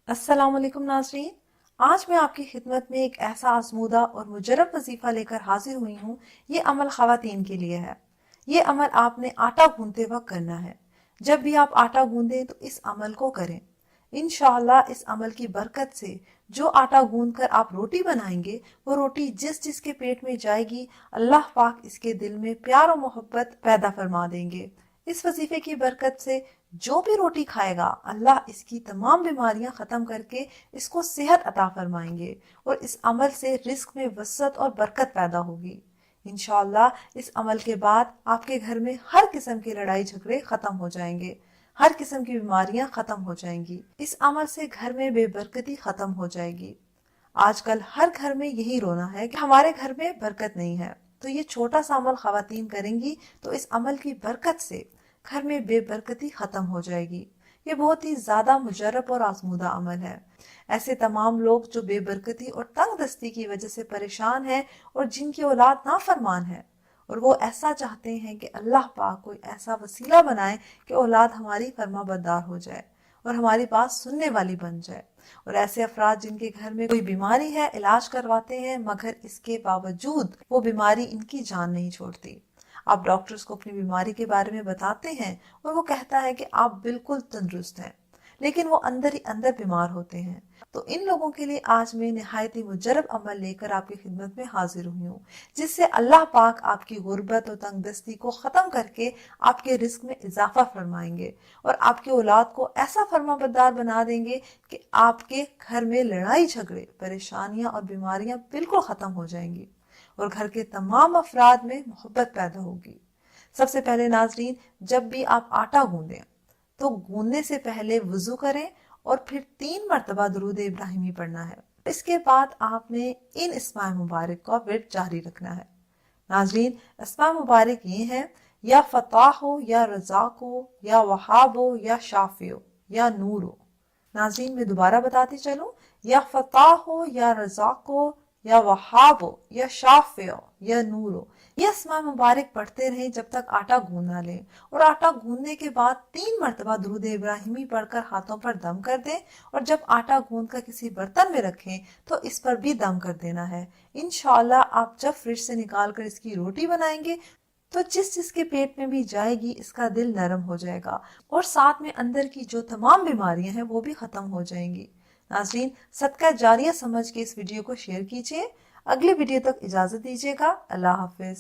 अस्सलाम वालेकुम नाज़रीन। आज मैं आपकी खिदमत में एक ऐसा आजमूदा और मुजरब वजीफा लेकर हाजिर हुई हूँ। ये अमल खवातीन के लिए है। ये अमल आपने आटा गूंदते वक्त करना है। जब भी आप आटा गूंदें तो इस अमल को करें। इंशाअल्लाह इस अमल की बरकत से जो आटा गूंद कर आप रोटी बनाएंगे, वो रोटी जिस जिसके पेट में जाएगी, अल्लाह पाक इसके दिल में प्यार और मोहब्बत पैदा फरमा देंगे। इस वजीफे की बरकत से जो भी रोटी खाएगा, अल्लाह इसकी तमाम बीमारियां खत्म करके इसको सेहत अता फरमाएंगे और इस अमल से रिस्क में वसअत और बरकत पैदा होगी। इंशाअल्लाह इस अमल के बाद आपके घर में हर किस्म के लड़ाई झगड़े खत्म हो जाएंगे, हर किस्म की बीमारियां खत्म हो जाएंगी। इस अमल से घर में बेबरकती खत्म हो जाएगी। आजकल हर घर में यही रोना है कि हमारे घर में बरकत नहीं है। तो ये छोटा सा अमल खवातीन करेंगी तो इस अमल की बरकत से घर में बेबरकती खत्म हो जाएगी। ये बहुत ही ज्यादा मुजरब और आजमूदा अमल है। ऐसे तमाम लोग जो बेबरकती और तंग दस्ती की वजह से परेशान हैं और जिनकी औलाद नाफरमान है, और वो ऐसा चाहते हैं कि अल्लाह पाक कोई ऐसा वसीला बनाए कि औलाद हमारी फर्माबरदार हो जाए और हमारी बात सुनने वाली बन जाए। और ऐसे अफराद जिनके घर में कोई बीमारी है, इलाज करवाते हैं मगर इसके बावजूद वो बीमारी इनकी जान नहीं छोड़ती। आप डॉक्टर्स को अपनी बीमारी के बारे में बताते हैं और वो कहता है कि आप बिल्कुल तंदुरुस्त हैं, लेकिन वो अंदर ही अंदर बीमार होते हैं। तो इन लोगों के लिए आज मैं निहायत ही मुजरब अमल लेकर आपकी खिदमत में हाजिर हुई हूँ, जिससे अल्लाह पाक आपकी गुर्बत और तंगदस्ती को ख़त्म करके आपके रिस्क में इजाफा फरमाएंगे और आपके औलाद को ऐसा फर्माबरदार बना देंगे कि आपके घर में लड़ाई झगड़े, परेशानियां और बीमारियां बिल्कुल ख़त्म हो जाएंगी और घर के तमाम अफराद में मोहब्बत पैदा होगी। सबसे पहले नाजरीन, जब भी आप आटा गूंदें तो गूंदने से पहले वुजू करें और फिर 3 मरतबा दुरूद इब्राहिमी पढ़ना है। इसके बाद आपने इन इस्माए मुबारक का विर्द जारी रखना है। नाजरीन, इस्माए मुबारक ये हैं: या फताह हो, या रज़ाक हो, या वहाब हो, या शाफी हो, या नूर हो। नाजरीन मैं दोबारा बताती चलूं: या फताह हो, या रज़ाक हो, या वहाब हो, या शाफी हो, या नूर हो। ये अस्मा मुबारक पढ़ते रहें जब तक आटा गूंद ना लें, और आटा गूंदने के बाद 3 मरतबा दुरूद इब्राहिमी पढ़कर हाथों पर दम कर दें और जब आटा गूंद कर किसी बर्तन में रखें तो इस पर भी दम कर देना है। इंशाअल्लाह आप जब फ्रिज से निकाल कर इसकी रोटी बनाएंगे तो जिस जिसके पेट में भी जाएगी इसका दिल नरम हो जाएगा और साथ में अंदर की जो तमाम बीमारियां हैं वो भी खत्म हो जाएंगी। नाज़रीन, सदका जारिया समझ के इस वीडियो को शेयर कीजिए। अगले वीडियो तक इजाजत दीजिएगा। अल्लाह हाफिज।